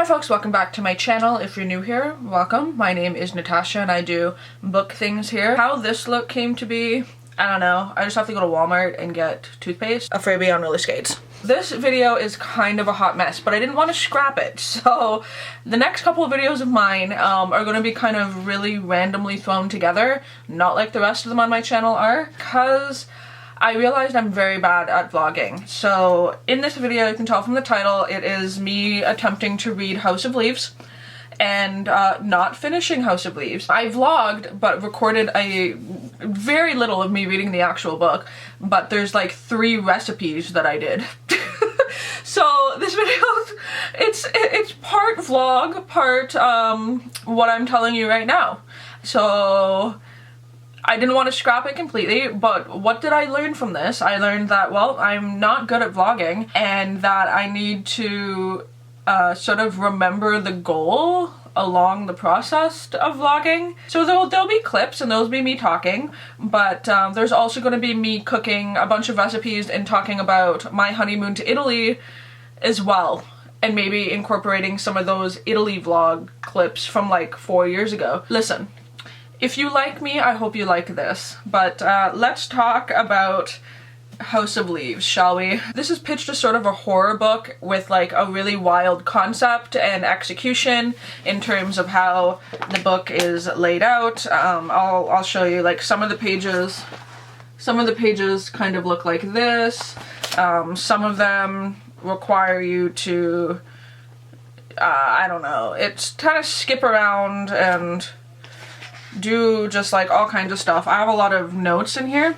Hi folks, welcome back to my channel. If you're new here, welcome. My name is Natasha and I do book things here. How this look came to be, I don't know. I just have to go to Walmart and get toothpaste, a freebie on roller skates. This video is kind of a hot mess, but I didn't want to scrap it. So the next couple of videos of mine are going to be kind of really randomly thrown together, not like the rest of them on my channel are, because I realized I'm very bad at vlogging. So in this video, you can tell from the title, it is me attempting to read House of Leaves and not finishing House of Leaves. I vlogged but recorded a very little of me reading the actual book, but there's like 3 recipes that I did. So this video, it's part vlog, part what I'm telling you right now. So I didn't want to scrap it completely, but what did I learn from this? I learned that, well, I'm not good at vlogging and that I need to sort of remember the goal along the process of vlogging. So there'll be clips and those will be me talking, but there's also going to be me cooking a bunch of recipes and talking about my honeymoon to Italy as well, and maybe incorporating some of those Italy vlog clips from like 4 years ago. Listen. If you like me, I hope you like this, but let's talk about House of Leaves, shall we? This is pitched as sort of a horror book with like a really wild concept and execution in terms of how the book is laid out. I'll show you like some of the pages. Some of the pages kind of look like this. Some of them require you to, I don't know, it's kind of skip around and do just like all kinds of stuff. I have a lot of notes in here.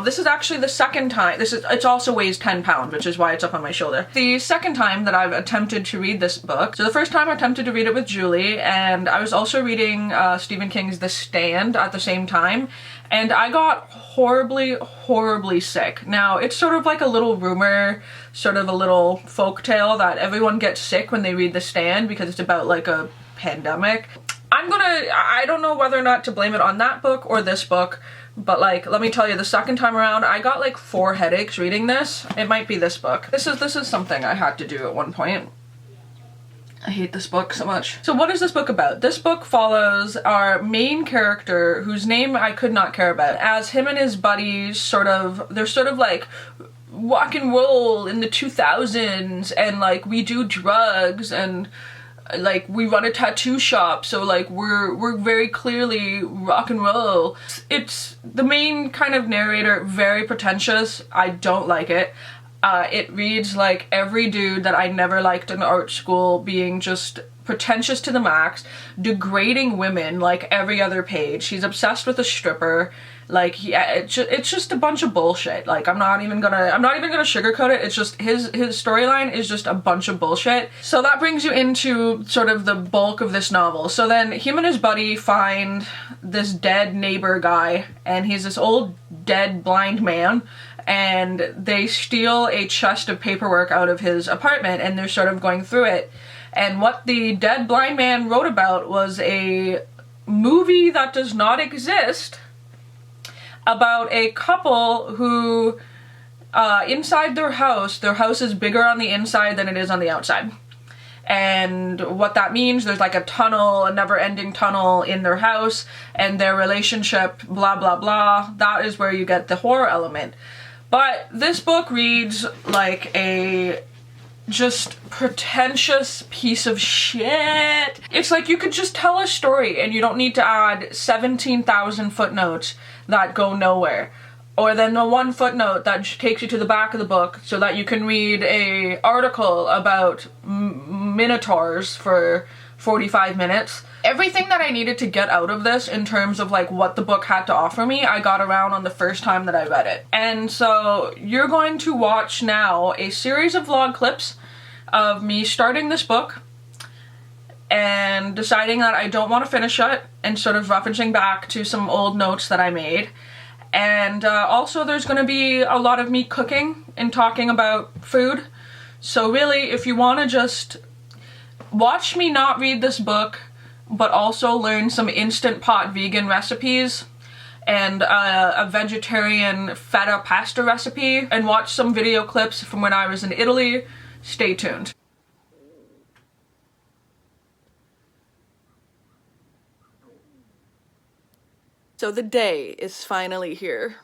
This is actually the second time. It also weighs 10 pounds, which is why it's up on my shoulder. The second time that I've attempted to read this book. So the first time I attempted to read it with Julie, and I was also reading Stephen King's The Stand at the same time, and I got horribly sick. Now, it's sort of like a little rumor, sort of a little folktale that everyone gets sick when they read The Stand because it's about like a pandemic. I don't know whether or not to blame it on that book or this book, but like, let me tell you, the second time around, I got like 4 headaches reading this. It might be this book. This is something I had to do at one point. I hate this book so much. So what is this book about? This book follows our main character, whose name I could not care about, as him and his buddies they're sort of like rock and roll in the 2000s, and like we do drugs and like we run a tattoo shop, so like we're very clearly rock and roll. It's the main kind of narrator, very pretentious. I don't like it. It reads like every dude that I never liked in art school, being just pretentious to the max, degrading women like every other page. He's obsessed with a stripper. Like, yeah, it's just a bunch of bullshit. Like, I'm not even gonna sugarcoat it. It's just his storyline is just a bunch of bullshit. So that brings you into sort of the bulk of this novel. So then him and his buddy find this dead neighbor guy, and he's this old dead blind man, and they steal a chest of paperwork out of his apartment, and they're sort of going through it. And what the dead blind man wrote about was a movie that does not exist, about a couple who, inside their house is bigger on the inside than it is on the outside. And what that means, there's like a tunnel, a never-ending tunnel in their house, and their relationship, blah, blah, blah. That is where you get the horror element. But this book reads like a just pretentious piece of shit. It's like you could just tell a story and you don't need to add 17,000 footnotes that go nowhere. Or then the one footnote that takes you to the back of the book so that you can read a article about minotaurs for 45 minutes. Everything that I needed to get out of this in terms of like what the book had to offer me, I got around on the first time that I read it. And so you're going to watch now a series of vlog clips of me starting this book and deciding that I don't want to finish it, and sort of referencing back to some old notes that I made. And also there's going to be a lot of me cooking and talking about food. So really, if you want to just watch me not read this book, but also learn some Instant Pot vegan recipes and a vegetarian feta pasta recipe, and watch some video clips from when I was in Italy, stay tuned. So the day is finally here.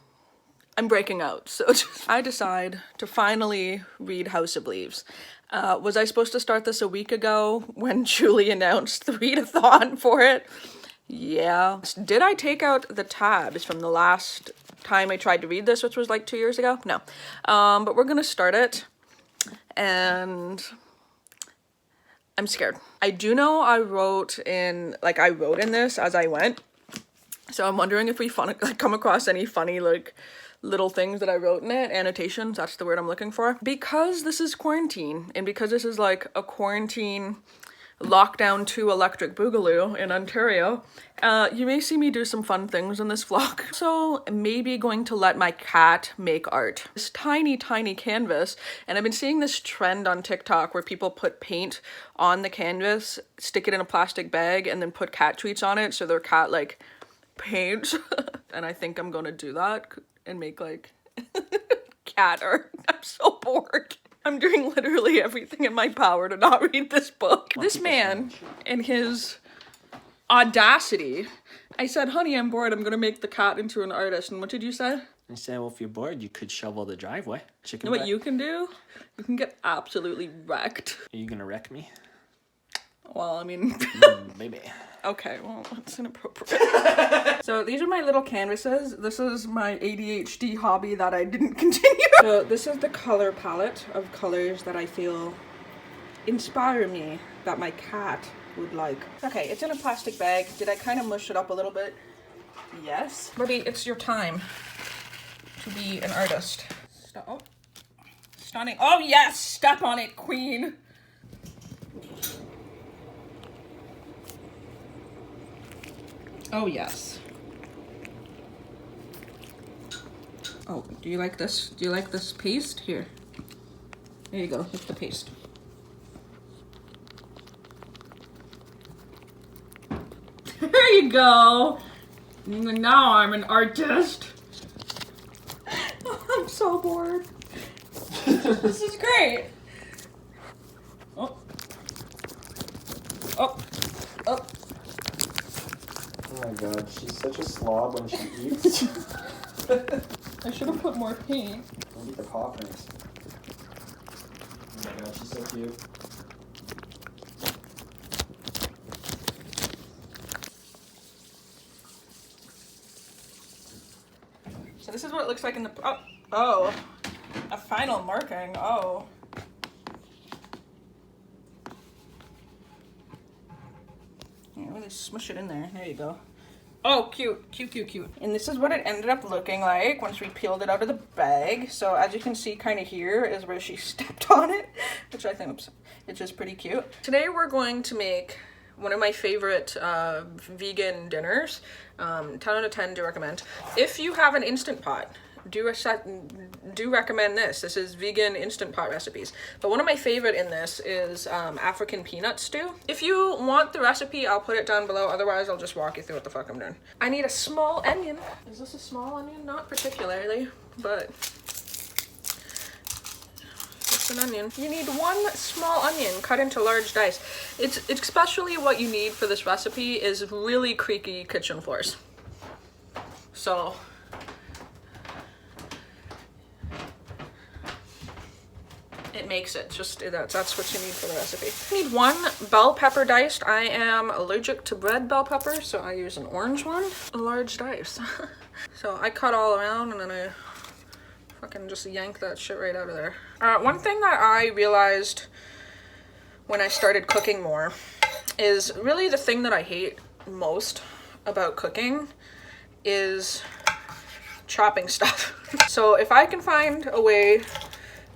I'm breaking out, so I decide to finally read House of Leaves. Was I supposed to start this a week ago when Julie announced the readathon for it? Yeah. Did I take out the tabs from the last time I tried to read this, which was like 2 years ago? No. But we're gonna start it, and I'm scared. I do know I wrote in this as I went, so I'm wondering if we come across any funny like little things that I wrote in it. Annotations, that's the word I'm looking for. Because this is quarantine, and because this is like a quarantine lockdown 2 electric boogaloo in Ontario, you may see me do some fun things in this vlog. So maybe going to let my cat make art. This tiny canvas, and I've been seeing this trend on TikTok where people put paint on the canvas, stick it in a plastic bag, and then put cat treats on it so their cat like paints. And I think I'm gonna do that and make like cat art. I'm so bored. I'm doing literally everything in my power to not read this book. This man, in his audacity, I said, honey, I'm bored. I'm gonna make the cat into an artist. And what did you say? I said, well, if you're bored, you could shovel the driveway. You know what you can do? You can get absolutely wrecked. Are you gonna wreck me? Well, I mean... Maybe. Okay, well, that's inappropriate. So these are my little canvases. This is my ADHD hobby that I didn't continue. So this is the color palette of colors that I feel inspire me, that my cat would like. Okay, it's in a plastic bag. Did I kind of mush it up a little bit? Yes. Baby, it's your time to be an artist. Stop. Oh. Stunning. Oh yes, step on it, queen. Oh yes. Oh, do you like this? Do you like this paste? Here. There you go, it's the paste. There you go. Now I'm an artist. I'm so bored. This is great. Oh. Oh. Oh. Oh my god, she's such a slob when she eats. I should have put more paint. Look at the poppers. Oh my god, she's so cute. So this is what it looks like in the... Oh. A final marking. Oh. Yeah, really smush it in there. There you go. Oh, cute. Cute, cute, cute. And this is what it ended up looking like once we peeled it out of the bag. So as you can see kind of here is where she stepped on it, which I think it's just pretty cute. Today we're going to make one of my favorite vegan dinners. 10 out of 10 do recommend. If you have an Instant Pot, do recommend this. This is vegan Instant Pot recipes. But one of my favorite in this is African peanut stew. If you want the recipe, I'll put it down below. Otherwise, I'll just walk you through what the fuck I'm doing. I need a small onion. Is this a small onion? Not particularly, but it's an onion. You need one small onion cut into large dice. It's especially what you need for this recipe is really creaky kitchen floors. So it makes it. Just that's what you need for the recipe. You need one bell pepper diced. I am allergic to red bell pepper, so I use an orange one. A large dice. So I cut all around and then I fucking just yank that shit right out of there. One thing that I realized when I started cooking more is really the thing that I hate most about cooking is chopping stuff. So if I can find a way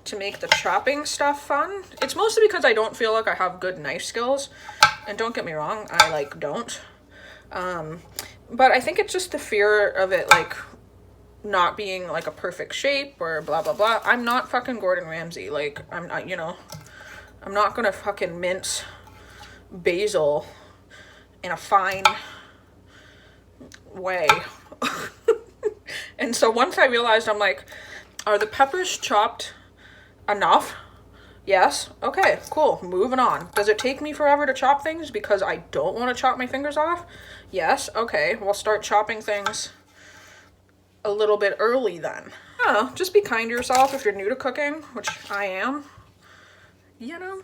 to make the chopping stuff fun, it's mostly because I don't feel like I have good knife skills, and don't get me wrong, I like don't, but I think it's just the fear of it like not being like a perfect shape or blah blah blah. I'm not fucking Gordon Ramsay. Like I'm not, you know, I'm not gonna fucking mince basil in a fine way. And so once I realized, I'm like, are the peppers chopped enough Yes. Okay, cool. Moving on. Does it take me forever to chop things because I don't want to chop my fingers off? Yes. Okay, we'll start chopping things a little bit early then. Oh, just be kind to yourself if you're new to cooking, which I am. You know,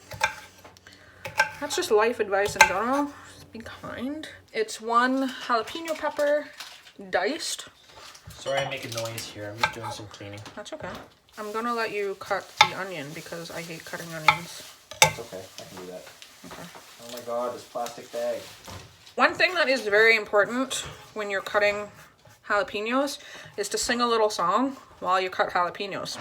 that's just life advice in general. Just be kind. It's 1 jalapeno pepper diced. Sorry I'm making noise here. I'm just doing some cleaning. That's okay. I'm gonna let you cut the onion because I hate cutting onions. That's okay. I can do that. Okay. Oh my god, this plastic bag. One thing that is very important when you're cutting jalapenos is to sing a little song while you cut jalapenos.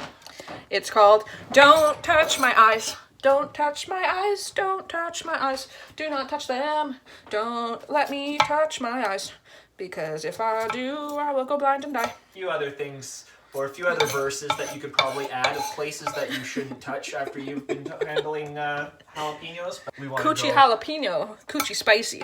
It's called Don't Touch My Eyes. Don't touch my eyes. Don't touch my eyes. Do not touch them. Don't let me touch my eyes. Because if I do, I will go blind and die. A few other things, or a few other verses that you could probably add of places that you shouldn't touch after you've been handling jalapenos. Coochie jalapeno. Coochie spicy.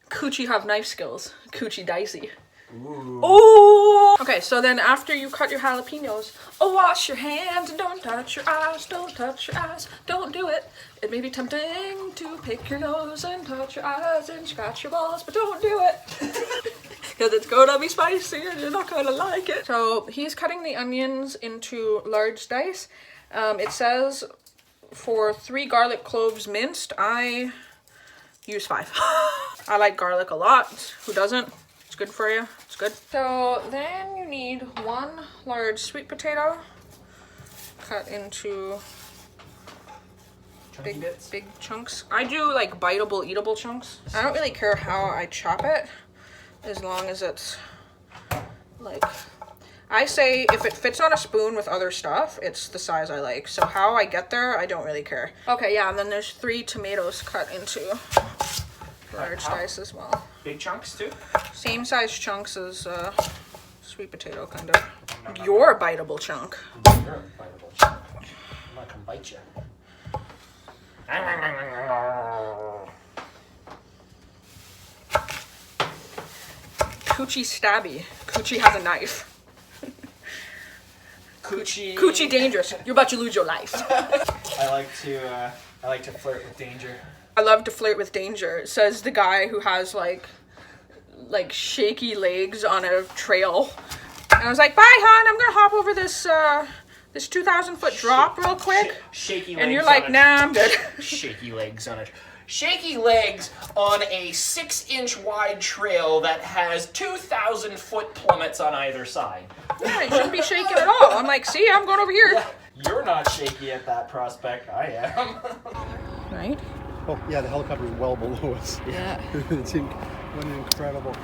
Coochie have knife skills. Coochie dicey. Ooh. Ooh. Okay, so then after you cut your jalapenos, wash your hands and don't touch your eyes. Don't touch your eyes. Don't do it. It may be tempting to pick your nose and touch your eyes and scratch your balls, but don't do it. Because it's gonna be spicy and you're not gonna like it. So he's cutting the onions into large dice. It says for 3 garlic cloves minced, I use 5. I like garlic a lot. Who doesn't? It's good for you. It's good. So then you need 1 large sweet potato cut into big chunks. I do like biteable, eatable chunks. I don't really care how I chop it, as long as it's like, I say if it fits on a spoon with other stuff, it's the size I like. So how I get there, I don't really care. Okay, yeah, and then there's 3 tomatoes cut into large dice as well. Big chunks too? Same size chunks as sweet potato, kind of. Your biteable chunk. You're a biteable chunk. I'm not gonna bite you. Coochie stabby. Coochie has a knife. Coochie dangerous. You're about to lose your life. I like to flirt with danger. I love to flirt with danger, says the guy who has like shaky legs on a trail. And I was like, bye hon, I'm gonna hop over this this 2,000-foot drop real quick. Shaky legs. And you're like, nah, I'm good. Shaky legs on it. Shaky legs on a 6-inch wide trail that has 2,000-foot plummets on either side. Yeah, you shouldn't be shaking at all. I'm like, see, I'm going over here. Yeah, you're not shaky at that prospect. I am. Right? Oh, yeah, the helicopter is well below us. Yeah. It's incredible.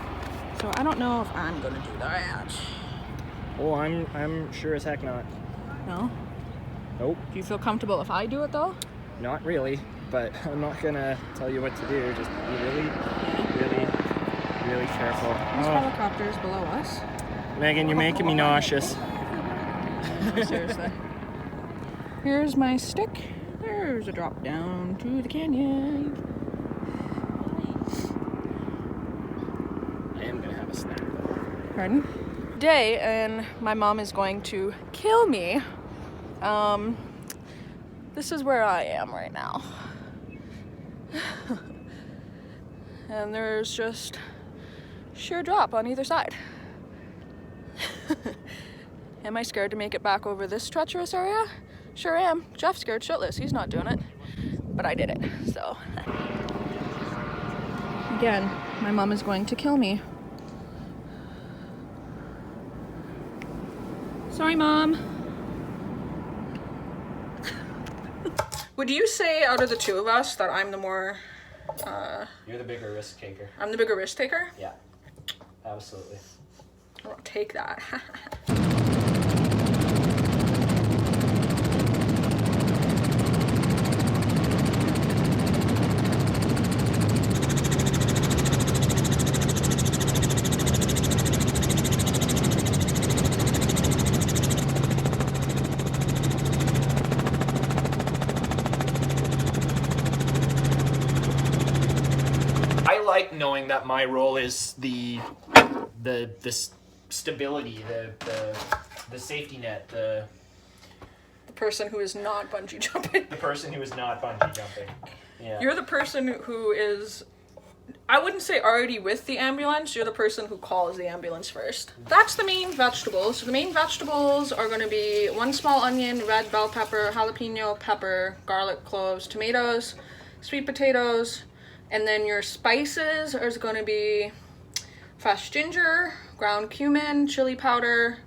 So I don't know if I'm going to do that. Oh, I'm sure as heck not. No? Nope. Do you feel comfortable if I do it, though? Not really, but I'm not gonna tell you what to do. Just be really, really, really careful. There's helicopters below us. Megan, you're making me nauseous. Seriously. Here's my stick. There's a drop down to the canyon. I am gonna have a snack though. Pardon? Day, and my mom is going to kill me. This is where I am right now. And there's just sheer drop on either side. Am I scared to make it back over this treacherous area? Sure am. Jeff's scared shitless. He's not doing it. But I did it, so. Again, my mom is going to kill me. Sorry, Mom. Would you say out of the two of us that I'm the more, You're the bigger risk taker. I'm the bigger risk taker? Yeah, absolutely. I'll take that. Knowing that my role is the stability, the safety net, the person who is not bungee jumping. The person who is not bungee jumping. Yeah. You're the person who is, I wouldn't say already with the ambulance, you're the person who calls the ambulance first. That's the main vegetables. So the main vegetables are going to be 1 small onion, red bell pepper, jalapeno pepper, garlic cloves, tomatoes, sweet potatoes, and then your spices are going to be fresh ginger, ground cumin, chili powder,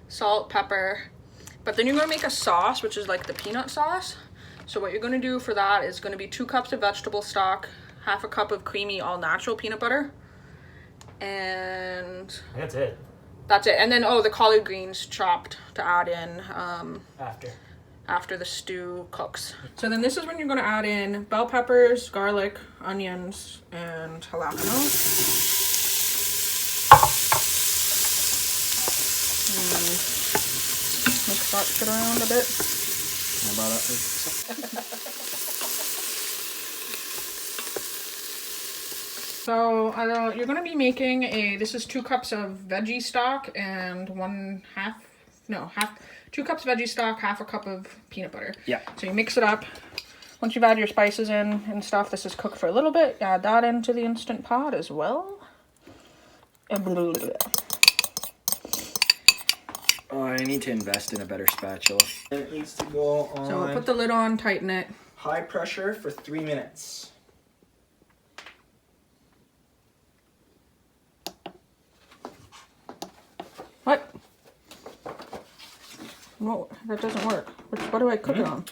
salt, pepper. But then you're going to make a sauce, which is like the peanut sauce. So what you're going to do for that is going to be 2 cups of vegetable stock, half a cup of creamy all natural peanut butter, and That's it. that's it. And then the collard greens chopped to add in after the stew cooks. So then this is when you're going to add in bell peppers, garlic, onions, and jalapeno. And mix that shit around a bit. So you're going to be making this is 2 cups of veggie stock and 2 cups veggie stock, half a cup of peanut butter. Yeah. So you mix it up. Once you've added your spices in and stuff, this is cooked for a little bit. Add that into the Instant Pot as well. Oh, I need to invest in a better spatula. It needs to go on. So we'll put the lid on, tighten it. High pressure for 3 minutes. What? No, that doesn't work. What do I cook it on?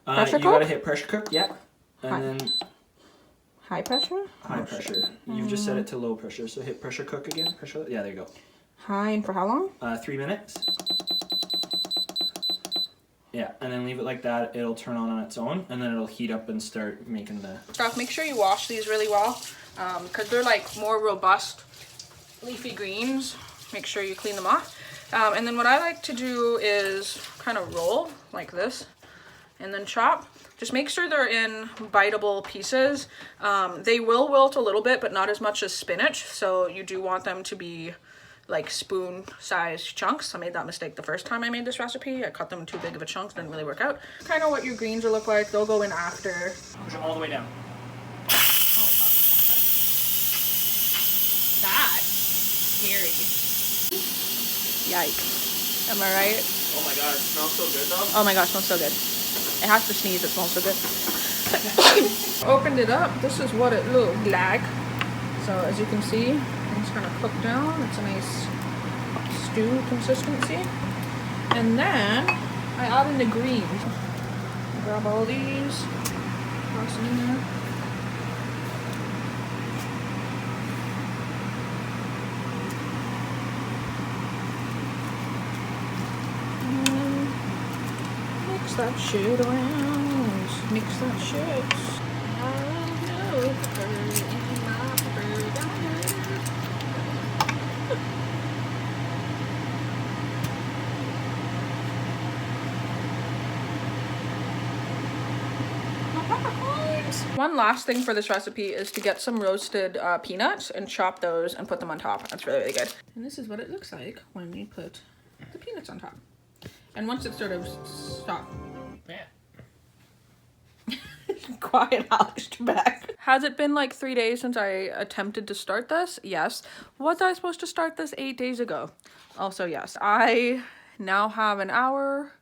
Pressure you cook? gotta hit pressure cook, yeah. And then High pressure? high pressure. You've just set it to low pressure, so hit pressure cook again. Pressure. Yeah, there you go. High, and for how long? 3 minutes. Yeah, and then leave it like that. It'll turn on its own, and then it'll heat up and start making the Stuff. Make sure you wash these really well, because they're like more robust leafy greens. Make sure you clean them off. And then what I like to do is kind of roll like this and then chop. Just make sure they're in biteable pieces. They will wilt a little bit, but not as much as spinach. So you do want them to be like spoon-sized chunks. I made that mistake the first time I made this recipe. I cut them too big of a chunk, didn't really work out. Kind of what your greens will look like. They'll go in after. push them all the way down. That's scary. Yikes. Am I right? Oh my god, it smells so good though. Oh my gosh, it smells so good. It has to sneeze, it smells so good. Opened it up, this is what it looked like. So as you can see, it's kind of cooked down. It's a nice stew consistency. And then I add in the greens. Grab all these, toss them in there. Mix that shit around. Mix that shit. I know her in my burger. One last thing for this recipe is to get some roasted peanuts and chop those and put them on top. That's really, really good. And this is what it looks like when you put the peanuts on top. And once it sort of stop. Yeah. Quiet, Alex, back. Has it been like 3 days since I attempted to start this? Yes. Was I supposed to start this 8 days ago? Also, yes. I now have an hour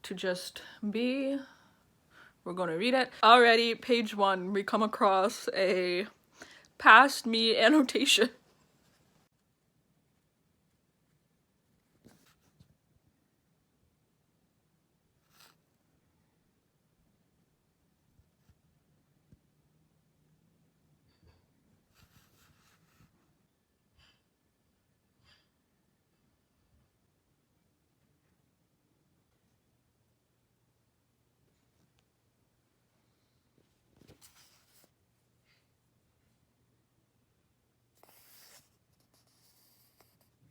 to just be. We're going to read it. Already, page 1, we come across a past me annotation.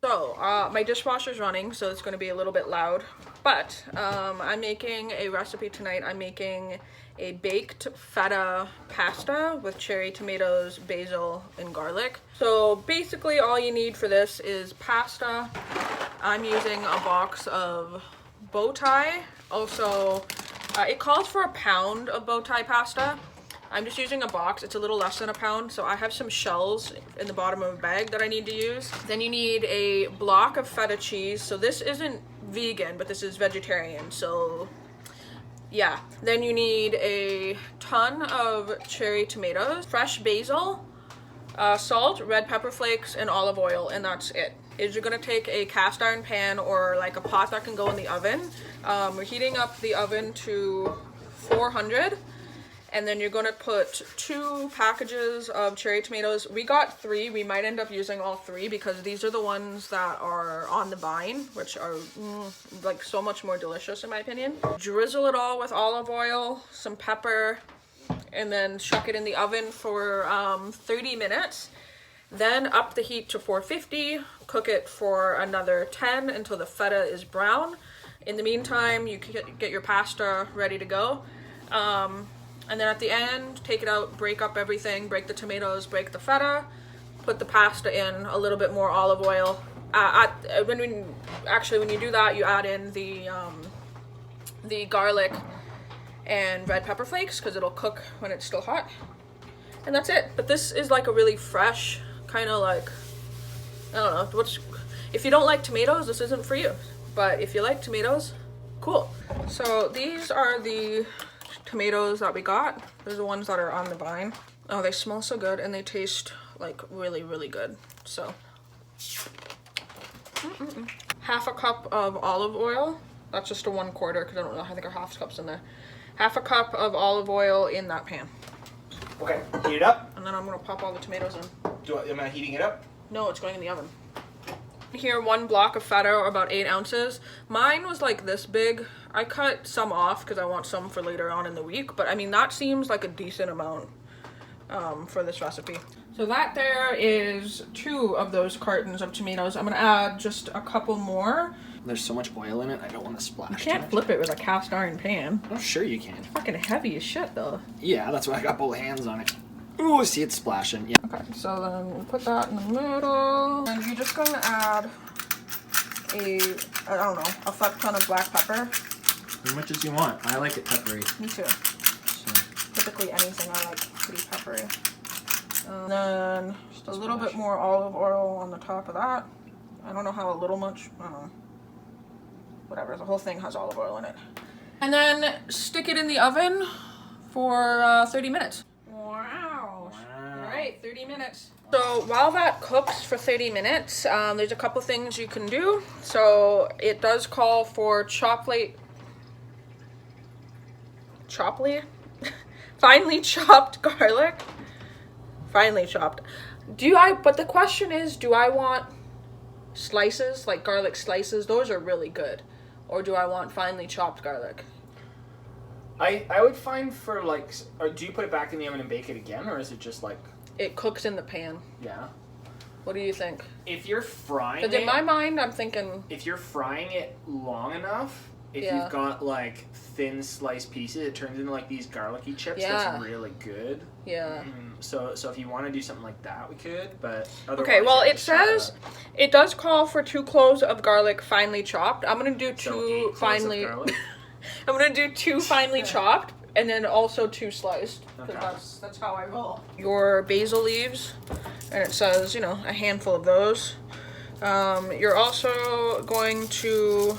So, my dishwasher's running, so it's going to be a little bit loud, but I'm making a recipe tonight. I'm making a baked feta pasta with cherry tomatoes, basil, and garlic. So basically all you need for this is pasta. I'm using a box of bow tie. Also, it calls for a pound of bow tie pasta. I'm just using a box. It's a little less than a pound. So I have some shells in the bottom of a bag that I need to use. Then you need a block of feta cheese. So this isn't vegan, but this is vegetarian. So yeah. Then you need a ton of cherry tomatoes, fresh basil, salt, red pepper flakes, and olive oil, and that's it. Is you're gonna take a cast iron pan or like a pot that can go in the oven. We're heating up the oven to 400. And then you're gonna put 2 packages of cherry tomatoes. We got 3. We might end up using all 3 because these are the ones that are on the vine, which are like so much more delicious in my opinion. Drizzle it all with olive oil, some pepper, and then chuck it in the oven for 30 minutes. Then up the heat to 450, cook it for another 10 until the feta is brown. In the meantime, you can get your pasta ready to go. And then at the end, take it out, break up everything, break the tomatoes, break the feta, put the pasta in, a little bit more olive oil. When you do that, you add in the garlic and red pepper flakes because it'll cook when it's still hot. And that's it. But this is like a really fresh, kind of like, I don't know, if you don't like tomatoes, this isn't for you. But if you like tomatoes, cool. So these are the tomatoes that we got. Those are the ones that are on the vine. Oh, they smell so good and they taste like really, really good. So half a cup of olive oil. That's just a 1/4 because I don't know, I think our half cup's in there. Half a cup of olive oil in that pan. Okay, heat it up. And then I'm gonna pop all the tomatoes in. Am I heating it up? No, it's going in the oven. Here, 1 block of feta, or about 8 ounces. Mine was like this big. I cut some off because I want some for later on in the week, but I mean, that seems like a decent amount for this recipe. So that there is 2 of those cartons of tomatoes. I'm gonna add just a couple more. There's so much oil in it, I don't want to splash. You can't flip it with a cast iron pan. Oh, sure you can. It's fucking heavy as shit though. Yeah, that's why I got both hands on it. Ooh, see it splashing. Yeah. Okay, so then we put that in the middle. And you're just gonna add I don't know, a fuck ton of black pepper. As much as you want. I like it peppery. Me too. So. Typically anything I like pretty peppery. And then just a little bit more olive oil on the top of that. I don't know how a little much, I don't know. Whatever, the whole thing has olive oil in it. And then stick it in the oven for 30 minutes. Wow. Alright, 30 minutes. So while that cooks for 30 minutes, there's a couple things you can do. So it does call for finely chopped garlic. Finely chopped. But the question is, do I want slices, like garlic slices? Those are really good. Or do I want finely chopped garlic? I would find for like, or do you put it back in the oven and bake it again, or is it just like? It cooks in the pan. Yeah. What do you think? If you're frying Because in my mind, I'm thinking... If you're frying it long enough, if Yeah. you've got like thin sliced pieces, it turns into like these garlicky chips. Yeah. That's really good. Yeah. So if you want to do something like that, we could, but otherwise... Okay, well, yeah, it says... It does call for 2 cloves of garlic finely chopped. I'm going to do 2 finely... I'm going to do 2 finely chopped. And then also 2 sliced, because that's how I roll. Your basil leaves, and it says, you know, a handful of those. You're also going to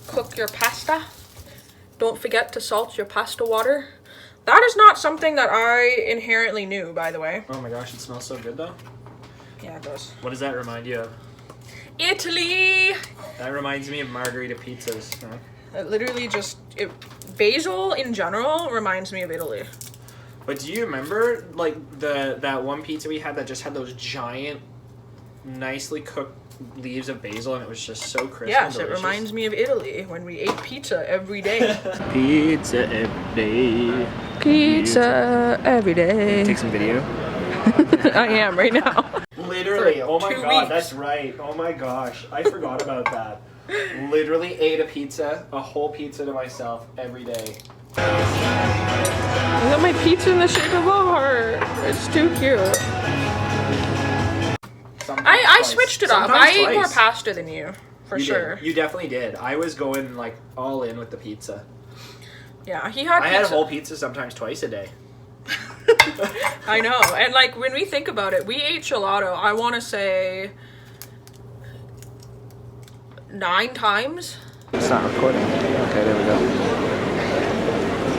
cook your pasta. Don't forget to salt your pasta water. That is not something that I inherently knew, by the way. Oh my gosh, it smells so good though. Yeah, it does. What does that remind you of? Italy! That reminds me of margarita pizzas. Huh? It literally just... basil in general reminds me of Italy. But do you remember like that one pizza we had that just had those giant, nicely cooked leaves of basil, and it was just so crisp? Yes, and it delicious? reminds me of Italy when we ate pizza every day. Pizza every day. Pizza every day. Take some video. I am right now. Literally, oh my 2 god, weeks. that's right. Oh my gosh, I forgot about that. Literally ate a whole pizza to myself every day. I got my pizza in the shape of a heart. It's too cute. I switched it up. I ate more pasta than you. for You sure. did. You definitely did. I was going like all in with the pizza. Yeah, he had I pizza. had a whole pizza sometimes twice a day. I know. And like when we think about it, we ate gelato, I want to say 9 times. It's not recording. Okay, there we go.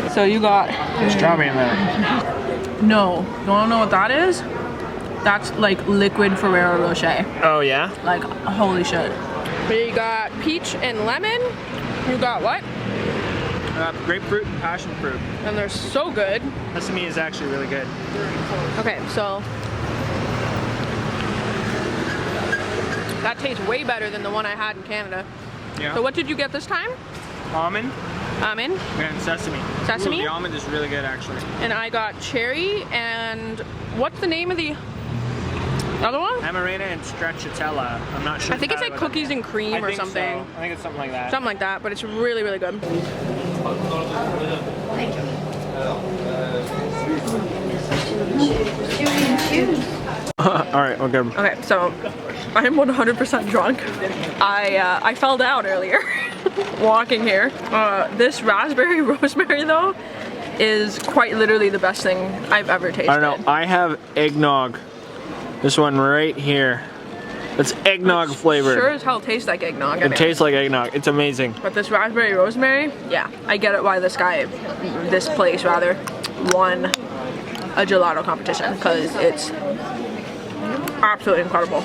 So you got Strawberry milk. no. You want to know what that is? That's like liquid Ferrero Rocher. Oh yeah? Like holy shit. We got peach and lemon. You got what? Grapefruit and passion fruit. And they're so good. Sesame is actually really good. Okay, so that tastes way better than the one I had in Canada. Yeah. So what did you get this time? Almond Almond. and sesame. Sesame? Ooh, the almond is really good actually. And I got cherry and what's the name of the other one? Amarena and stracciatella. I'm not sure. I think it's like cookies and cream or something. So. I think it's something like that. Something like that, but it's really, really good. All right, we're good. Okay, so I am 100% drunk. I fell down earlier walking here. This raspberry rosemary though is quite literally the best thing I've ever tasted. I don't know. I have eggnog. This one right here. It's eggnog flavored. Sure as hell tastes like eggnog. It tastes like eggnog. It's amazing. But this raspberry rosemary, yeah, I get it why this place rather, won a gelato competition because it's absolutely incredible.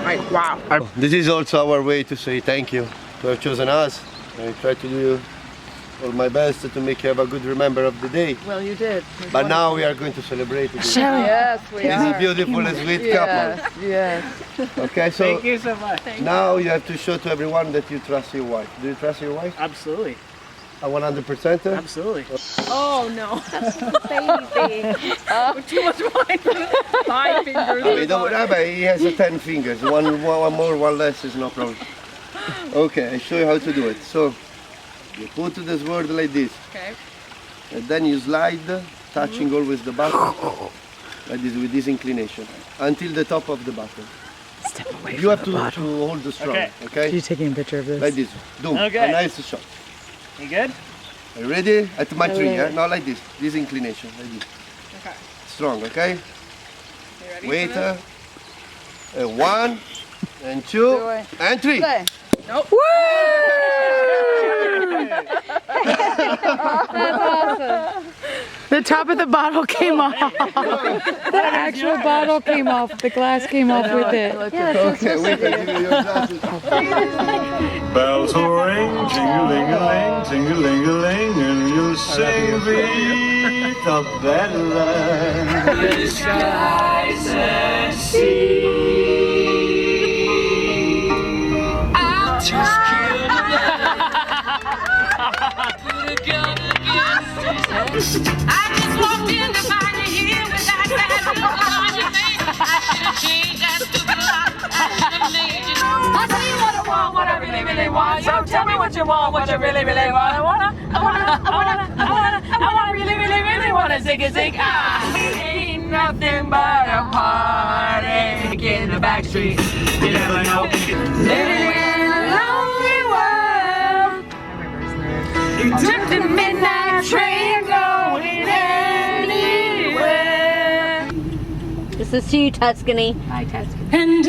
Like, wow. This is also our way to say thank you to have chosen us. I try to do all my best to make you have a good remember of the day. Well, you did. But now we are going to celebrate it. Yes, we This beautiful and sweet couple. Yes. Okay, so Thank you so much. now you have to show to everyone that you trust your wife. Do you trust your wife? Absolutely. 100%? Absolutely. Oh no. Baby. Too much wine. 5 fingers. I mean, don't worry, but he has 10 fingers. One more, one less is no problem. Okay, I show you how to do it. So you put this word like this. Okay. And then you slide, touching always the button, like this, with this inclination, until the top of the button. Step away You have to hold the strong, okay? You taking a picture of this? Like this. Boom. Okay. A nice shot. You good? Are you ready? At my tree, wait. yeah? Not like this. This inclination, like this. Okay. Strong, okay? You ready Wait. for this? 1 and 2 and 3. Nope. The top of the bottle came off. The actual bottle came off. The glass came off with it. Okay, wait until your glasses. Bells will ring, ting-a-ling-a-ling, ting-a-ling-a-ling, and you'll sing the bella. The skies and sea. I'll just kill I just walked in to find you here with that bad look on your face. I should have changed that stupid lock. I should have made you. I'll tell you what I want, what I really, really want. So tell me what you want, what you really, really want. I wanna really, really, really wanna zig a zig. Ain't nothing but a heartache in the backstreet. You never know. Living in a lonely world. You took the midnight train going anywhere. This is to you, Tuscany. Hi, Tuscany. And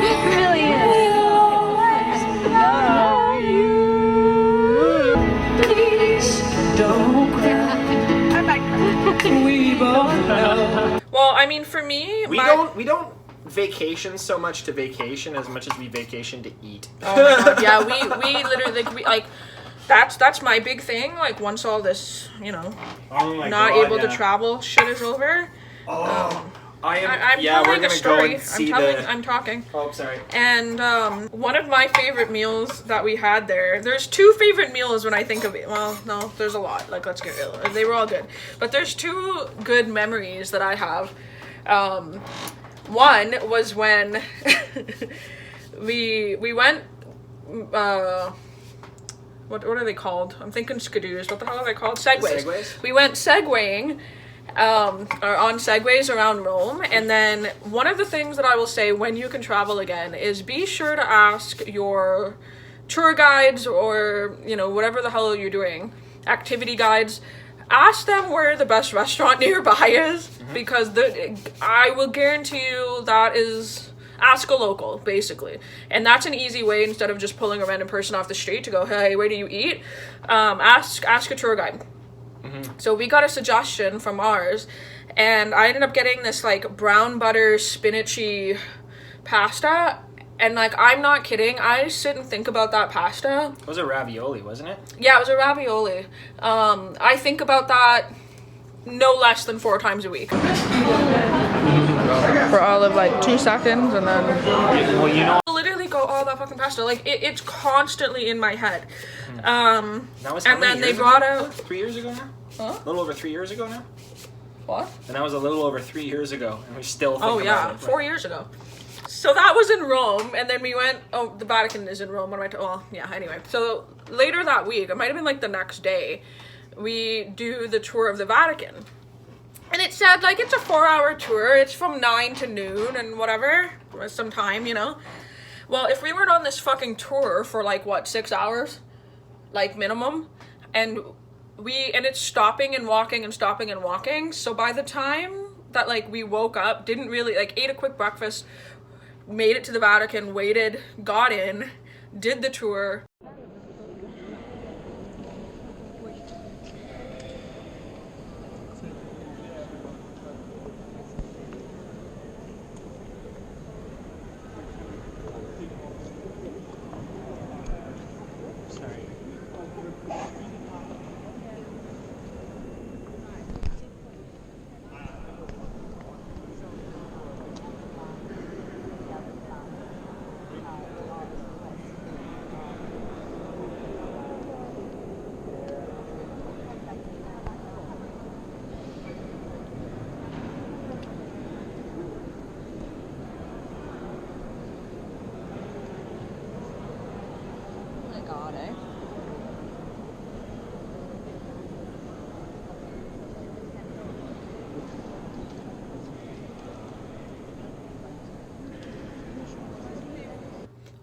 It really is. love you. Please don't cry. We both know. Well, I mean, for me, We don't vacation so much to vacation as much as we vacation to eat. Oh my god, yeah, we literally like that's my big thing. Like once all this, you know, Oh my not God, able to yeah. travel shit is over. I'm yeah, we're telling gonna a story. go and see I'm talking. Oh, sorry. And one of my favorite meals that we had there's 2 favorite meals when I think of it. Well, no, there's a lot. Like, let's get real. They were all good. But there's 2 good memories that I have. One was when we went, what are they called? I'm thinking skidoos. What the hell are they called? Segways. Segways? We went segwaying or on Segways around Rome. And then one of the things that I will say when you can travel again is be sure to ask your tour guides or, you know, whatever the hell you're doing, activity guides, ask them where the best restaurant nearby is, because I will guarantee you that is, ask a local, basically. And that's an easy way, instead of just pulling a random person off the street to go, hey, where do you eat? Ask a tour guide. So we got a suggestion from ours, and I ended up getting this like brown butter spinachy pasta, and like, I'm not kidding, I sit and think about that pasta. It was a ravioli, wasn't it? Yeah, it was a ravioli. I think about that no less than 4 times a week. For all of like 2 seconds, and then Well, you know, literally go, oh, that fucking pasta. Like, it's constantly in my head. that was how And many then they years brought ago? out... 3 years ago now? Huh? A little over 3 years ago now? What? And that was a little over 3 years ago, and we still think Oh, yeah, about it. 4 years ago. So that was in Rome, and then we went, oh, the Vatican is in Rome. What am I well, yeah, anyway. So later that week, it might have been like the next day, we do the tour of the Vatican. And it said, like, it's a 4-hour tour. It's from 9 to noon and whatever, some time, you know. Well, if we were on this fucking tour for, like, what, 6 hours? Like, minimum. And it's stopping and walking and stopping and walking. So by the time that, like, we woke up, didn't really, like, ate a quick breakfast, made it to the Vatican, waited, got in, did the tour.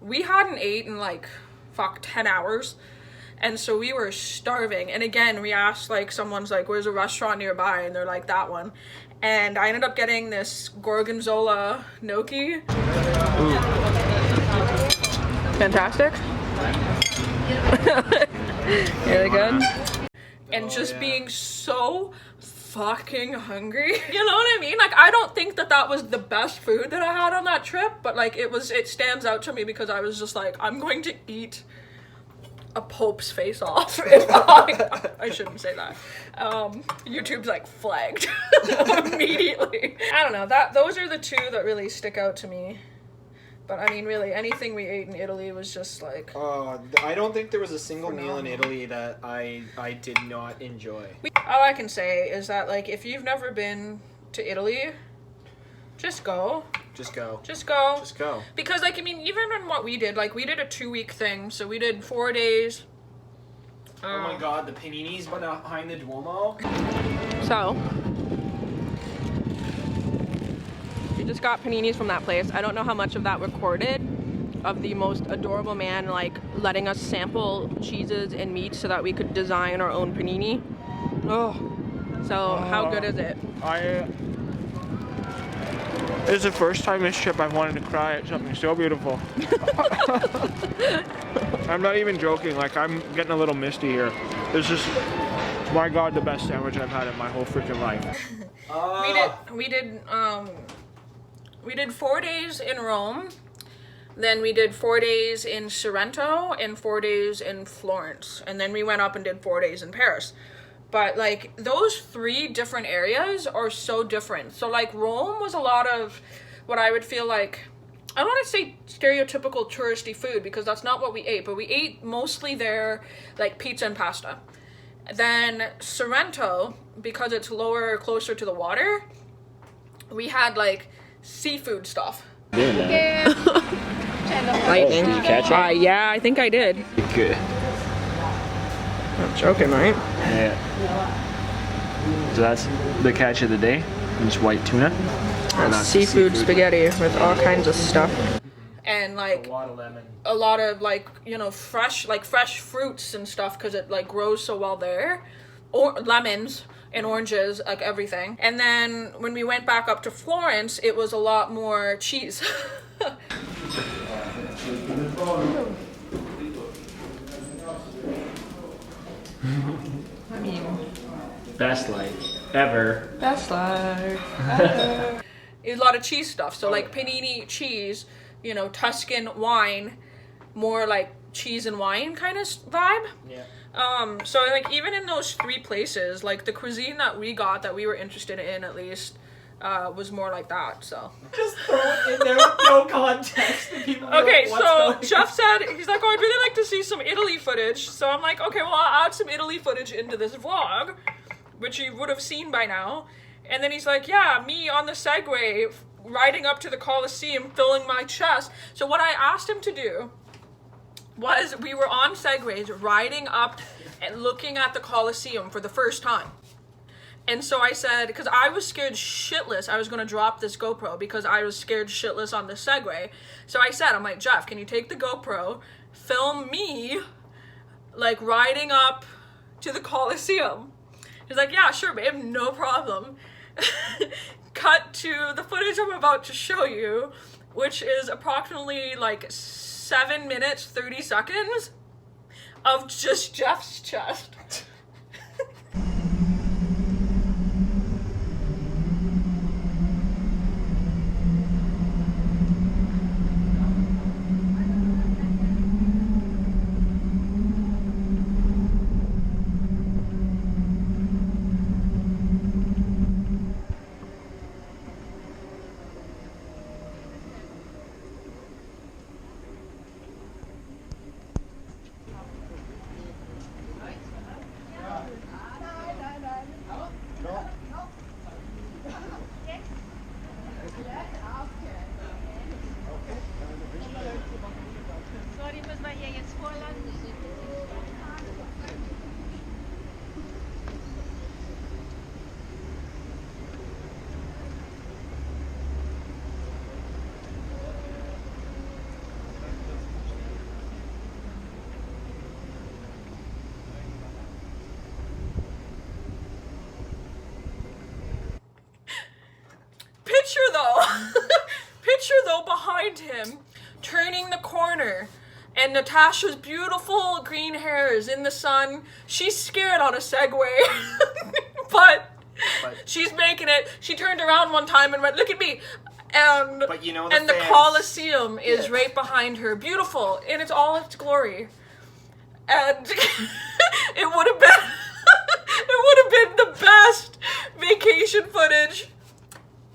We hadn't ate in like, 10 hours. And so we were starving. And again, we asked, like, someone's like, where's a restaurant nearby? And they're like, that one. And I ended up getting this gorgonzola gnocchi. Ooh. Fantastic. Really good. And just being so fucking hungry. You know what I mean? Like, I don't think that was the best food that I had on that trip, but like, it stands out to me because I was just like, I'm going to eat a Pope's face off. I shouldn't say that. YouTube's like flagged immediately. I don't know, those are the 2 that really stick out to me. But I mean, really, anything we ate in Italy was just like... I don't think there was a single meal in Italy that I did not enjoy. All I can say is that, like, if you've never been to Italy, just go. Just go. Just go. Just go. Because, like, I mean, even in what we did, like, we did a 2-week thing, so we did 4 days. Oh my god, the paninis behind the Duomo. So... just got paninis from that place. I don't know how much of that recorded, of the most adorable man like letting us sample cheeses and meats so that we could design our own panini. Oh, so how good is it? This is the first time this trip I've wanted to cry at something so beautiful. I'm not even joking, like, I'm getting a little misty here. This is, my god, the best sandwich I've had in my whole freaking life. We did 4 days in Rome, then we did 4 days in Sorrento and 4 days in Florence, and then we went up and did 4 days in Paris. But like, those 3 different areas are so different. So like, Rome was a lot of what I would feel like, I don't want to say stereotypical touristy food because that's not what we ate, but we ate mostly there like pizza and pasta. Then Sorrento, because it's closer to the water, we had like seafood stuff. Lightning. Did you catch it? Yeah, I think I did. Good. Not joking, right? Yeah. So that's the catch of the day. Just white tuna. And that's seafood spaghetti with all kinds of stuff. And like A lot of lemon. a lot of like, you know, fresh fruits and stuff because it like grows so well there. Or lemons and oranges, like everything. And then when we went back up to Florence, it was a lot more cheese. I mean, Best life ever. best life ever. A lot of cheese stuff. So like panini cheese, you know, Tuscan wine, more like cheese and wine kind of vibe. Yeah. So like even in those 3 places, like the cuisine that we got that we were interested in at least, was more like that. So Just throw it in there with no context. And people be okay, like, so "What's Jeff said he's like, oh, I'd really like to see some Italy footage. So I'm like, okay, well I'll add some Italy footage into this vlog, which you would have seen by now. And then he's like, yeah, me on the Segway riding up to the Colosseum, filling my chest. So what I asked him to do was we were on Segways riding up and looking at the Colosseum for the first time. And so I said, because I was scared shitless, I was going to drop this GoPro because I was scared shitless on the Segway. So I said, I'm like, Jeff, can you take the GoPro, film me, like, riding up to the Colosseum? He's like, yeah, sure, babe, no problem. Cut to the footage I'm about to show you, which is approximately, like, 7 minutes, 30 seconds of just Jeff's chest. Picture though behind him, turning the corner, and Natasha's beautiful green hair is in the sun. She's scared on a Segway, but she's making it. She turned around one time and went, "Look at me." And But you know the fans- Colosseum is right behind her, beautiful in its all its glory. And it would have been the best vacation footage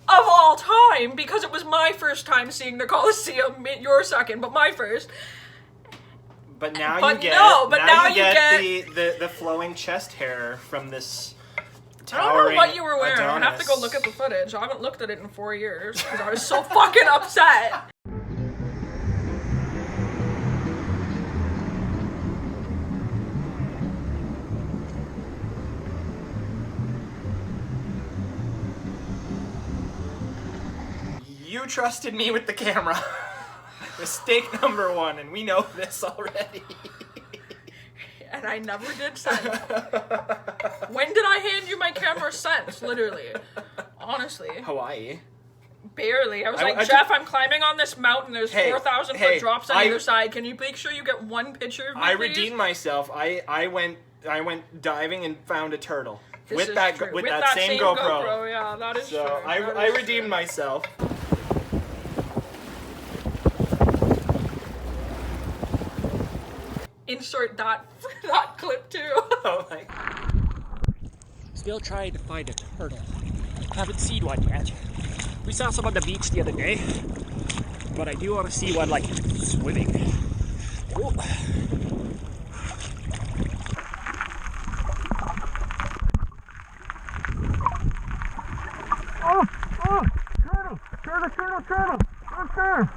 of all time because it was my first time seeing the Colosseum. Your second, but my first. But now But you get no, but now you the flowing chest hair from this I don't towering know what you were wearing. I have to go look at the footage. I haven't looked at it in 4 years because I was so fucking upset. You trusted me with the camera. Mistake number 1, and we know this already. And I never did since. When did I hand you my camera since? Literally. Honestly. Hawaii. Barely. I was I like, took- Jeff, I'm climbing on this mountain. There's Hey, 4,000 hey, foot drops on I- either side. Can you make sure you get one picture of me, I please? redeemed myself. I went diving and found a turtle This with is that true. with With that same GoPro. Yeah, that is So true. I That is redeemed true. myself. Insert that clip too. Oh my. Still trying to find a turtle. Haven't seen one yet. We saw some on the beach the other day, but I do want to see one like swimming. Oh. Turtle! Right there!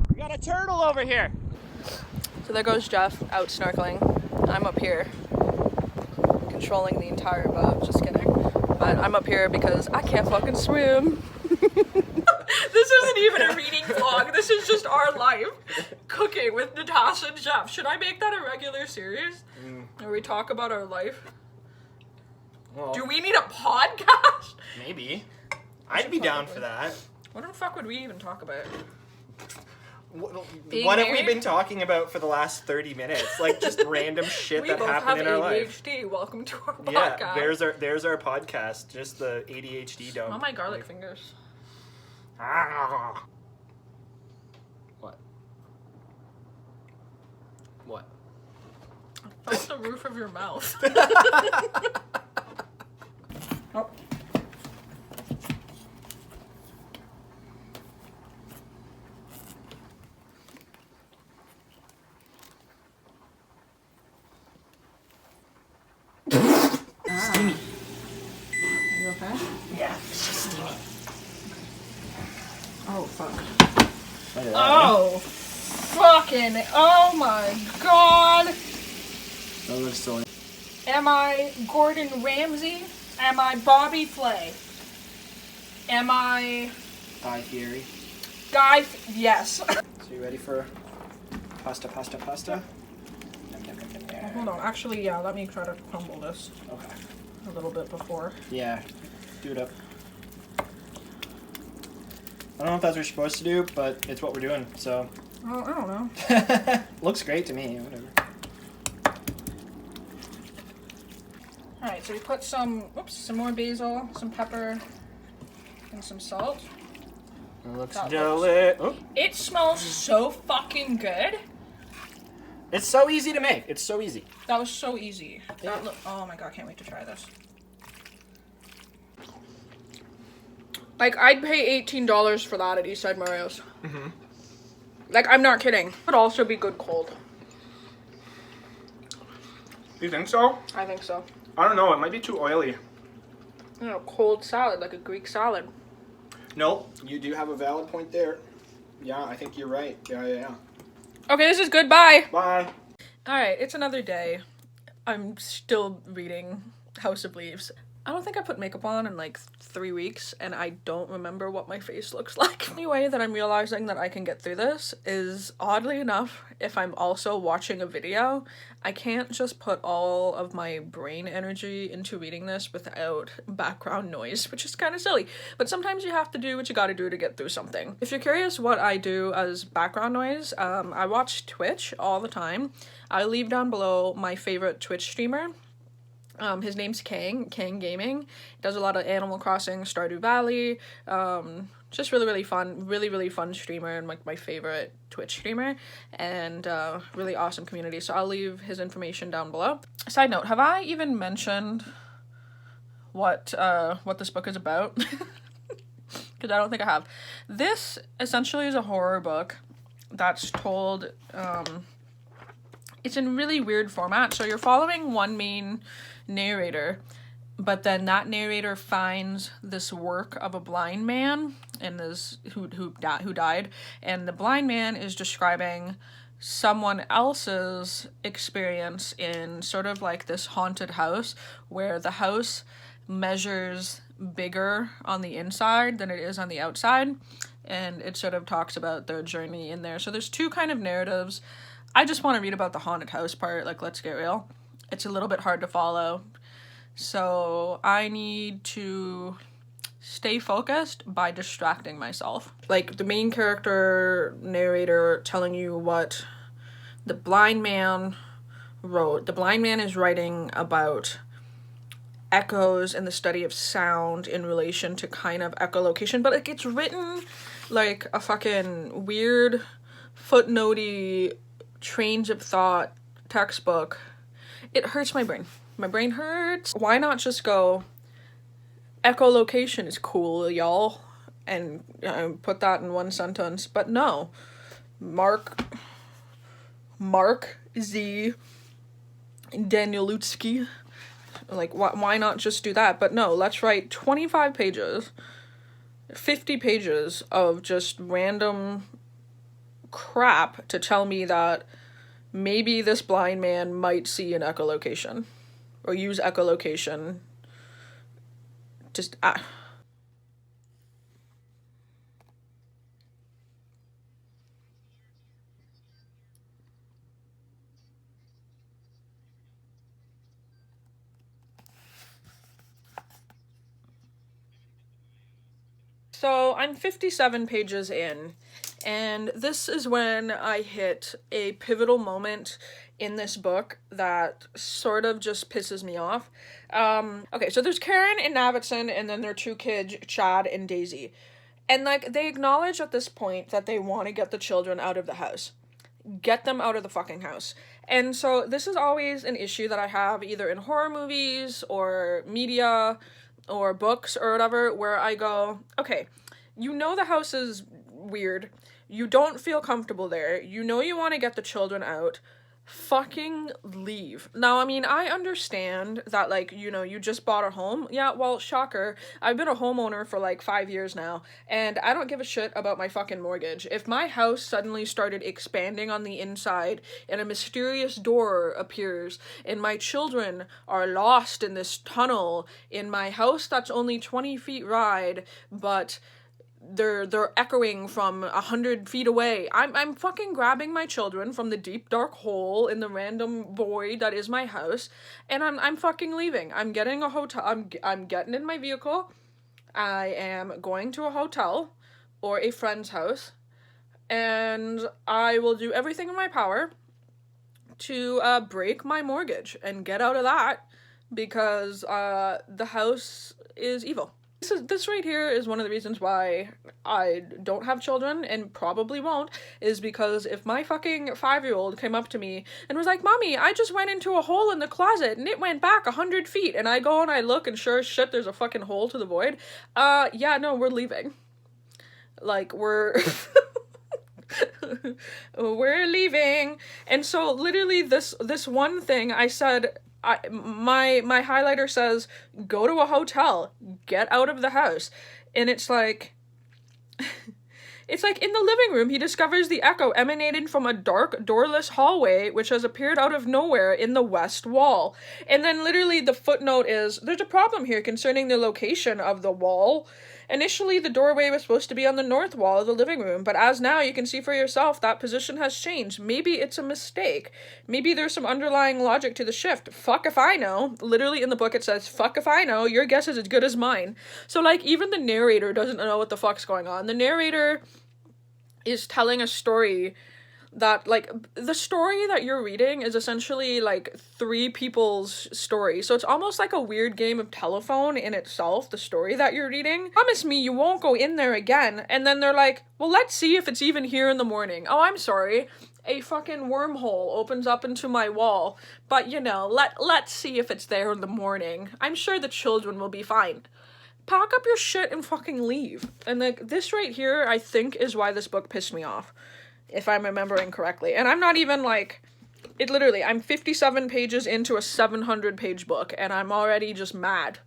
We got a turtle over here! So there goes Jeff out snorkeling. I'm up here controlling the entire boat. Just kidding. But I'm up here because I can't fucking swim. This isn't even a reading vlog. This is just our life. Cooking with Natasha and Jeff. Should I make that a regular series? Where we talk about our life? Well, do we need a podcast? Maybe. I'd be down for that. What the fuck would we even talk about? What have we been talking about for the last 30 minutes? Like just random shit that happened in our life. ADHD. Welcome to our podcast. Yeah, there's our podcast. Just the ADHD dump. Smell my garlic fingers. What? What? I felt the roof of your mouth. Oh. Steamy. Are you okay? Yeah, it's just steamy. Oh, fuck. Oh, fucking, oh my god. That looks silly. Am I Gordon Ramsay? Am I Bobby Flay? Am I... Guy Fieri. Yes. So you ready for pasta? Hold on, actually, yeah, let me try to crumble this. Okay. A little bit before. Yeah, do it up. I don't know if that's what you're supposed to do, but it's what we're doing, so. Oh, I don't know. Looks great to me, whatever. Alright, so we put some more basil, some pepper, and some salt. It looks delicious. Oh. It smells so fucking good. It's so easy to make. It's so easy. That was so easy. Oh my god, I can't wait to try this. Like, I'd pay $18 for that at Eastside Mario's. Mm-hmm. Like, I'm not kidding. Would also be good cold. You think so? I think so. I don't know. It might be too oily. You know, cold salad, like a Greek salad. No, you do have a valid point there. Yeah, I think you're right. Yeah. Okay, this is good. Bye. Bye. Alright, it's another day. I'm still reading House of Leaves. I don't think I put makeup on in like 3 weeks, and I don't remember what my face looks like. The only way that I'm realizing that I can get through this is, oddly enough, if I'm also watching a video. I can't just put all of my brain energy into reading this without background noise, which is kind of silly. But sometimes you have to do what you gotta do to get through something. If you're curious what I do as background noise, I watch Twitch all the time. I'll leave down below my favorite Twitch streamer. His name's Kang Gaming. He does a lot of Animal Crossing, Stardew Valley, just really fun streamer, and like my favorite Twitch streamer, and really awesome community. So I'll leave his information down below. Side note, have I even mentioned what this book is about? Because I don't think I have. This essentially is a horror book that's told, it's in really weird format. So you're following one main narrator, but then that narrator finds this work of a blind man and who died, and the blind man is describing someone else's experience in sort of like this haunted house where the house measures bigger on the inside than it is on the outside, and it sort of talks about their journey in there. So there's two kind of narratives. I just want to read about the haunted house part, like, let's get real. It's a little bit hard to follow, so I need to stay focused by distracting myself. Like, the main character narrator telling you what the blind man wrote. The blind man is writing about echoes and the study of sound in relation to kind of echolocation, but like, it's written like a fucking weird footnotey trains of thought textbook. It hurts my brain. My brain hurts. Why not just go, echolocation is cool, y'all, and put that in one sentence? But no. Mark Z. Danielewski. Like, why not just do that? But no, let's write 25 pages, 50 pages of just random crap to tell me that maybe this blind man might see an echolocation or use echolocation. Just So I'm 57 pages in, and this is when I hit a pivotal moment in this book that sort of just pisses me off. Okay, so there's Karen and Navidson, and then their two kids, Chad and Daisy. And, like, they acknowledge at this point that they want to get the children out of the house. Get them out of the fucking house. And so this is always an issue that I have either in horror movies or media or books or whatever, where I go, okay, you know the house is weird. You don't feel comfortable there. You know you want to get the children out. Fucking leave. Now, I mean, I understand that, like, you know, you just bought a home. Yeah, well, shocker. I've been a homeowner for, like, 5 years now, and I don't give a shit about my fucking mortgage. If my house suddenly started expanding on the inside, and a mysterious door appears, and my children are lost in this tunnel in my house that's only 20 feet wide, but they're echoing from 100 feet away. I'm fucking grabbing my children from the deep dark hole in the random void that is my house, and I'm fucking leaving. I'm getting a hotel. I'm getting in my vehicle. I am going to a hotel or a friend's house, and I will do everything in my power to break my mortgage and get out of that, because the house is evil. This right here is one of the reasons why I don't have children and probably won't, is because if my fucking 5-year-old came up to me and was like, Mommy, I just went into a hole in the closet and it went back 100 feet, and I go and I look and sure as shit there's a fucking hole to the void, yeah, no, we're leaving. Like, we're we're leaving. And so literally this one thing I said, my highlighter says, go to a hotel, get out of the house. And it's like, it's like in the living room, he discovers the echo emanating from a dark, doorless hallway, which has appeared out of nowhere in the west wall. And then literally the footnote is, there's a problem here concerning the location of the wall. Initially, the doorway was supposed to be on the north wall of the living room, but as now you can see for yourself, that position has changed. Maybe it's a mistake. Maybe there's some underlying logic to the shift. Fuck if I know. Literally in the book it says, fuck if I know, your guess is as good as mine. So, like, even the narrator doesn't know what the fuck's going on. The narrator is telling a story that, like, the story that you're reading is essentially, like, 3 people's story. So it's almost like a weird game of telephone in itself, the story that you're reading. Promise me you won't go in there again. And then they're like, well, let's see if it's even here in the morning. Oh, I'm sorry. A fucking wormhole opens up into my wall. But, you know, let's see if it's there in the morning. I'm sure the children will be fine. Pack up your shit and fucking leave. And, like, this right here, I think, is why this book pissed me off, if I'm remembering correctly. And I'm not even, like, it literally, I'm 57 pages into a 700-page book, and I'm already just mad.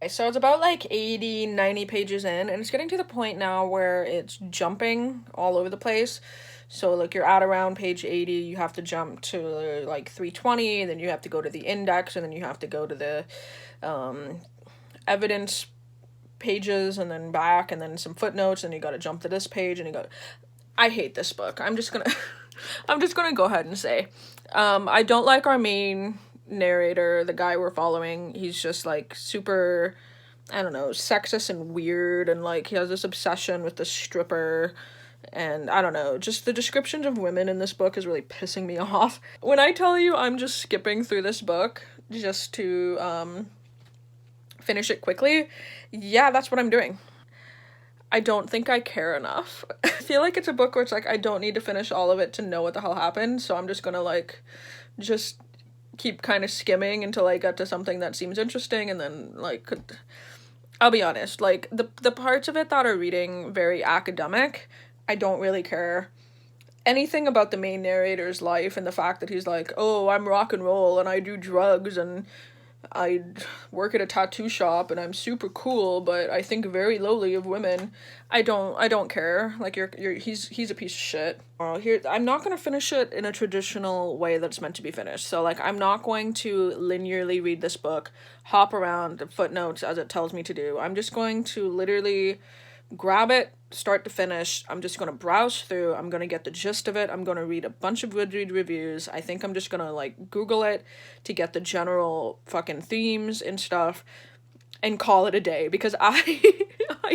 So it's about like 80, 90 pages in, and it's getting to the point now where it's jumping all over the place. So, like, you're at around page 80, you have to jump to, like, 320, and then you have to go to the index, and then you have to go to the evidence pages, and then back, and then some footnotes, and you gotta jump to this page, and you go... I hate this book. I'm just gonna go ahead and say, I don't like our main narrator, the guy we're following. He's just, like, super, I don't know, sexist and weird, and, like, he has this obsession with the stripper. And I don't know, just the descriptions of women in this book is really pissing me off. When I tell you I'm just skipping through this book just to finish it quickly, yeah, that's what I'm doing. I don't think I care enough. I feel like it's a book where it's like I don't need to finish all of it to know what the hell happened, so I'm just gonna, like, just keep kind of skimming until I get to something that seems interesting, and then, like, I'll be honest, like, the parts of it that are reading very academic, I don't really care. Anything about the main narrator's life and the fact that he's like, oh, I'm rock and roll and I do drugs and I work at a tattoo shop and I'm super cool, but I think very lowly of women. I don't care. Like he's a piece of shit. Here, I'm not gonna finish it in a traditional way that's meant to be finished. So like, I'm not going to linearly read this book, hop around the footnotes as it tells me to do. I'm just going to literally grab it, start to finish. I'm just gonna browse through. I'm gonna get the gist of it. I'm gonna read a bunch of Goodreads reviews. I think I'm just gonna like Google it to get the general fucking themes and stuff and call it a day, because I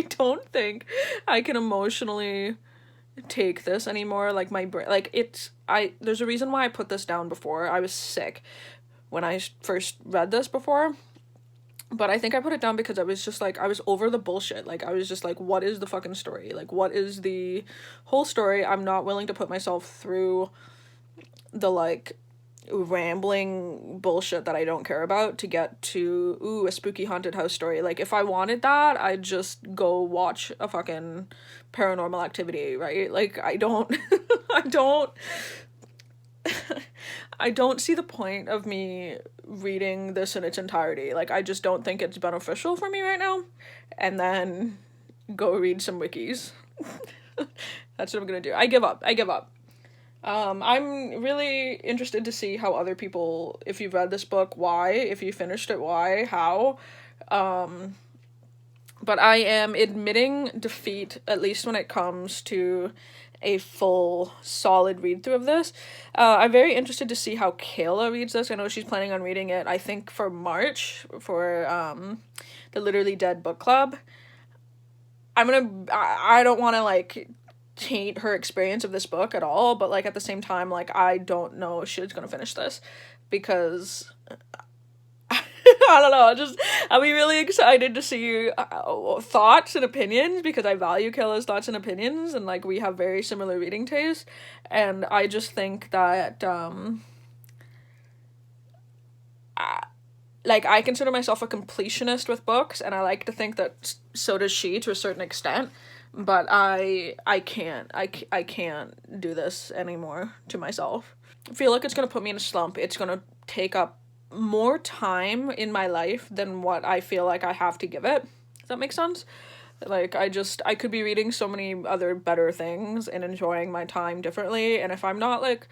don't think I can emotionally take this anymore. Like my brain, like there's a reason why I put this down before. I was sick when I first read this before. But I think I put it down because I was just like, I was over the bullshit. Like, I was just like, what is the fucking story? Like, what is the whole story? I'm not willing to put myself through the, like, rambling bullshit that I don't care about to get to, ooh, a spooky haunted house story. Like, if I wanted that, I'd just go watch a fucking Paranormal Activity, right? Like, I don't I don't see the point of me reading this in its entirety. Like, I just don't think it's beneficial for me right now. And then go read some wikis. That's what I'm gonna do. I give up. I'm really interested to see how other people, if you've read this book, why, if you finished it, why, how. But I am admitting defeat, at least when it comes to a full, solid read-through of this. I'm very interested to see how Kayla reads this. I know she's planning on reading it, I think, for March, for the Literally Dead book club. I don't want to, like, taint her experience of this book at all, but, like, at the same time, like, I don't know if she's gonna finish this, because I don't know, I'll be really excited to see thoughts and opinions, because I value Kayla's thoughts and opinions, and, like, we have very similar reading tastes, and I just think that, I consider myself a completionist with books, and I like to think that so does she to a certain extent, but I can't do this anymore to myself. I feel like it's gonna put me in a slump. It's gonna take up more time in my life than what I feel like I have to give it. Does that make sense? Like, I could be reading so many other better things and enjoying my time differently, and if I'm not, like,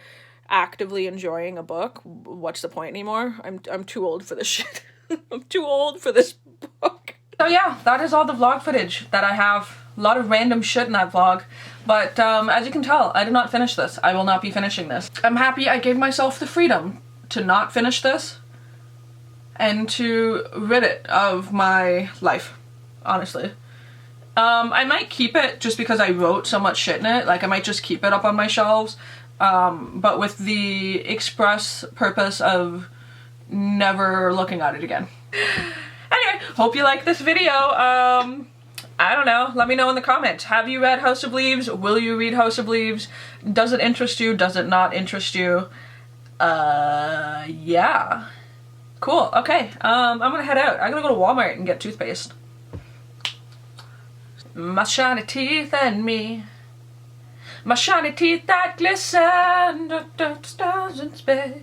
actively enjoying a book, what's the point anymore? I'm too old for this shit. I'm too old for this book. So yeah, that is all the vlog footage that I have. A lot of random shit in that vlog, but as you can tell, I did not finish this. I will not be finishing this. I'm happy I gave myself the freedom to not finish this and to rid it of my life, honestly. I might keep it just because I wrote so much shit in it. Like, I might just keep it up on my shelves, but with the express purpose of never looking at it again. Anyway, hope you like this video. I don't know, let me know in the comments. Have you read House of Leaves? Will you read House of Leaves? Does it interest you? Does it not interest you? Yeah. Cool, okay, I'm gonna head out. I'm gonna go to Walmart and get toothpaste. My shiny teeth and me. My shiny teeth that glisten, stars in space.